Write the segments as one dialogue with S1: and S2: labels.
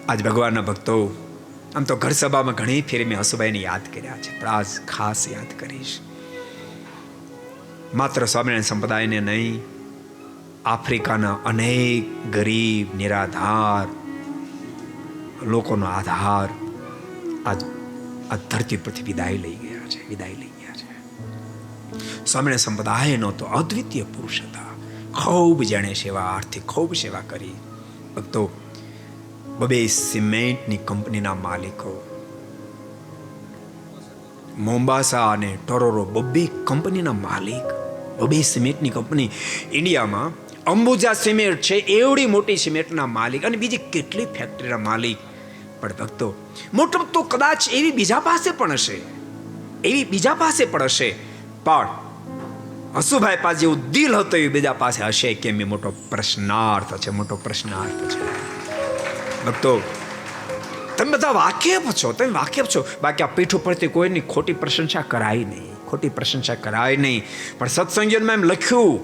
S1: આજ ભગવાનના ભક્તો, આમ તો ઘર સભામાં ઘણી ફેરી મેં હસુભાઈને યાદ કર્યા છે, પણ આજ ખાસ યાદ કરીશ. માત્ર સ્વામિનારાયણ સંપ્રદાયને નહીં, આફ્રિકાના અનેક ગરીબ નિરાધાર લોકોનો આધાર આજ આ ધરતી પરથી વિદાય લઈ ગયા છે. સ્વામિનારાયણ સંપ્રદાયનો તો અદ્વિતીય પુરુષ હતા. ખૂબ જેણે સેવા, આર્થિક ખૂબ સેવા કરી. ભક્તો, બબે સિમેન્ટની કંપનીના માલિકો, મોમ્બાસા અને ટોરોરો બબે કંપનીના માલિક, બબે સિમેન્ટની કંપની ઇન્ડિયામાં અંબુજા સિમેન્ટ છે એવડી મોટી સિમેન્ટના માલિક, અને બીજી કેટલી ફેક્ટરીના માલિક. પણ ભક્તો, મોટું તો કદાચ એવી બીજા પાસે પણ હશે, પણ હસુભાઈ પાસે જેવું દિલ હતું એવું બીજા પાસે હશે કેમ? એ મોટો પ્રશ્નાર્થ છે. ભક્તો, તમે બધા વાકેફ છો. બાકી આ પીઠ ઉપરથી કોઈની ખોટી પ્રશંસા કરાય નહીં. પણ સત્સંગીઓમાં એમ લખ્યું,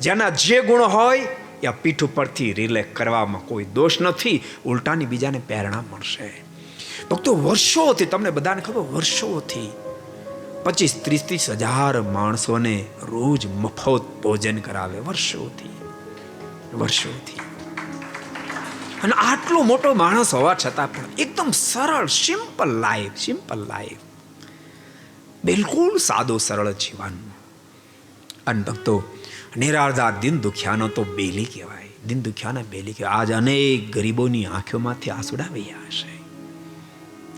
S1: જેના જે ગુણ હોય એ આ પીઠ ઉપરથી રિલે કરવામાં કોઈ દોષ નથી, ઉલટાની બીજાને પ્રેરણા મળશે. ભક્તો, વર્ષોથી, તમને બધાને ખબર, વર્ષોથી 25-30 હજાર માણસોને રોજ મફત ભોજન કરાવે. વર્ષોથી. અને આટલો મોટો માણસ હોવા છતાં પણ એકદમ સરળ, સિમ્પલ લાઈફ, બિલકુલ સાદો સરળ જીવન. અને ભક્તો, નિરાધાર દિન દુખિયાનો તો બેલી કહેવાય. આજ અનેક ગરીબોની આંખોમાંથી આંસુડા વહ્યા હશે.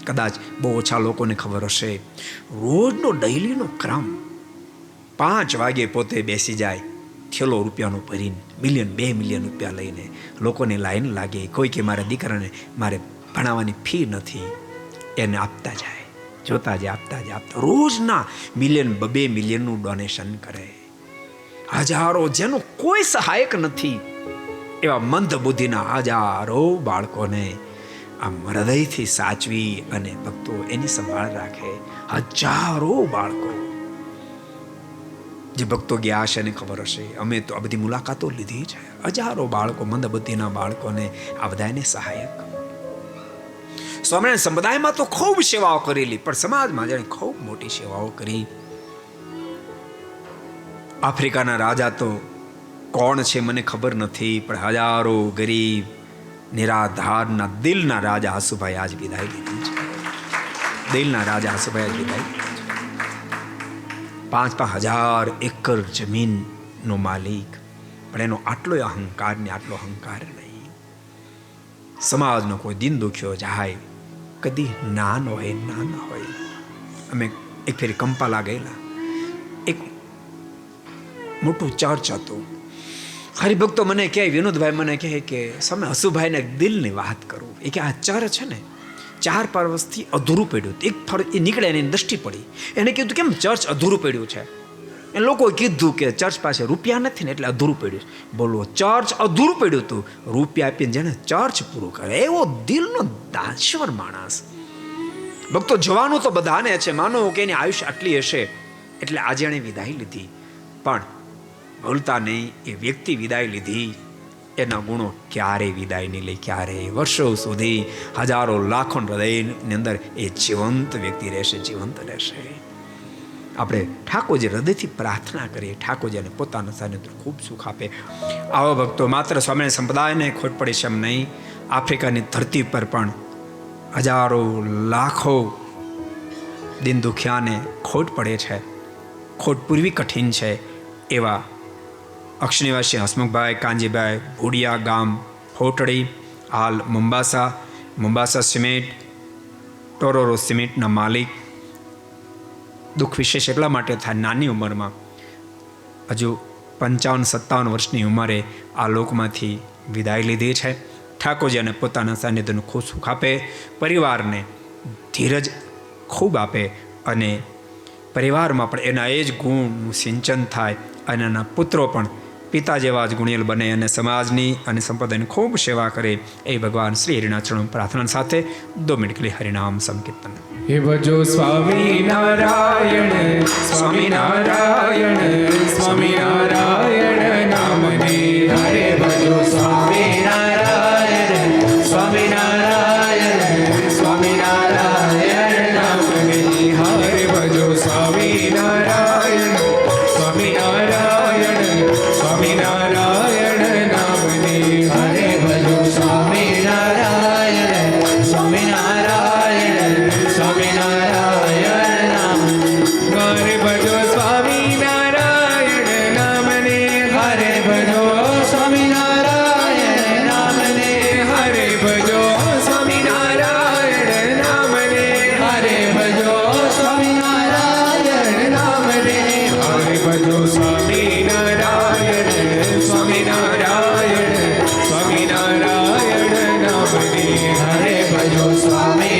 S1: કદાચ બહુ ઓછા લોકોને ખબર હશે, રોજનો ડેઈલીનો ક્રમ 5 વાગે પોતે બેસી જાય, થેલો રૂપિયાનો ભરીને, 1 મિલિયન 2 મિલિયન રૂપિયા લઈને લોકોની લાઈન લાગે. કોઈ કે મારા દીકરાને મારે ભણાવવાની ફી નથી, એને આપતા જાય, જોતા જાય. રોજના 1 મિલિયન 2 મિલિયનનું ડોનેશન કરે. હજારો, જેનો કોઈ સહાયક નથી, એવા મંદ બુદ્ધિના હજારો બાળકોને આમ હૃદયથી સાચવી અને ભક્તો એની સંભાળ રાખે. હજારો બાળકો જે ભક્તો ગયા છે એને ખબર હશે, અમે તો આ બધી મુલાકાતો લીધી છે. હજારો બાળકો, મંદબુદ્ધિના બાળકોને આ બધાને સહાયક. સ્વામિનારાયણ સંપ્રદાયમાં તો ખૂબ સેવાઓ કરેલી, પણ સમાજમાં જાણે ખૂબ મોટી સેવાઓ કરી. આફ્રિકાના રાજા તો કોણ છે મને ખબર નથી, પણ હજારો ગરીબ નિરાધારના દિલના રાજા હસુભાઈ આજ વિદાય લીધી છે. 5,000 એકર જમીનનો માલિક, પણ એનો આટલો અહંકાર નહીં. સમાજનો કોઈ દિન દુખ્યો જાય, કદી ના ન હોય. અમે એક ફેરી કંપાલા ગયેલા, એક મોટું ચર્ચ હતું. હરિભક્તો મને કહે, વિનોદભાઈ મને કહે કે તમે હસુભાઈને દિલની વાત કરું. એ કે આ ચર્ચ છે ને 4-5 વર્ષથી અધૂરું પડ્યું. એક ફર એ નીકળે એની દ્રષ્ટિ પડી, એને કીધું કેમ ચર્ચ અધૂરું પડ્યું છે? એ લોકોએ કીધું કે ચર્ચ પાસે રૂપિયા નથી ને એટલે અધૂરું પડ્યું. બોલો, ચર્ચ અધૂરું પડ્યું હતું, રૂપિયા આપીને જેને ચર્ચ પૂરું કરે, એવો દિલનો દાનશ્વર માણસ. ભક્તો, જવાનું તો બધાને છે, માનો કે એની આયુષ્ય આટલી હશે એટલે આજે એણે વિદાય લીધી. પણ ભૂલતા નહીં, એ વ્યક્તિ વિદાય લીધી, એના ગુણો ક્યારેય વિદાય નહીં લે. ક્યારેય વર્ષો સુધી, હજારો લાખો હૃદયની અંદર એ જીવંત વ્યક્તિ રહેશે. આપણે ઠાકોરજી હૃદયથી પ્રાર્થના કરીએ, ઠાકોરજીને પોતાના સાનિધ્ય ખૂબ સુખ આપે. આવો ભક્તો, માત્ર સ્વામિનારાયણ સંપ્રદાયને ખોટ પડે છે એમ નહીં, આફ્રિકાની ધરતી પર પણ હજારો લાખો દિન દુખિયાને ખોટ પડે છે. ખોટ પૂરવી કઠિન છે. એવા અક્ષનિવાસી હસમુખભાઈ કાંજીભાઈ ભુડિયા ગામ ફોટડી, હાલ મોમ્બાસા સિમેન્ટ, ટોરોરો સિમેન્ટના માલિક. દુઃખ વિશેષ એટલા માટે થાય, નાની ઉંમરમાં, હજુ 55-57 વર્ષની ઉંમરે આ લોકમાંથી વિદાય લીધી છે. ઠાકોરજી અને પોતાના સાનિધ્યનું ખૂબ સુખ આપે, પરિવારને ધીરજ ખૂબ આપે, અને પરિવારમાં પણ એના એ જ ગુણનું સિંચન થાય, અને એના પુત્રો પણ પિતા જેવા જ ગુણિયલ બને, અને સમાજની અને સંપ્રદાયની ખૂબ સેવા કરે. એ ભગવાન શ્રી હરિના ચરણોમાં પ્રાર્થના સાથે 2 મિનિટ કે હરિનામ સંકીર્તન.
S2: હે ભજો સ્વામિનારાયણ સ્વામિનારાયણ નામને, હરે ભજો સ્વામિનારાયણ સ્વામિનારાયણ સ્વામી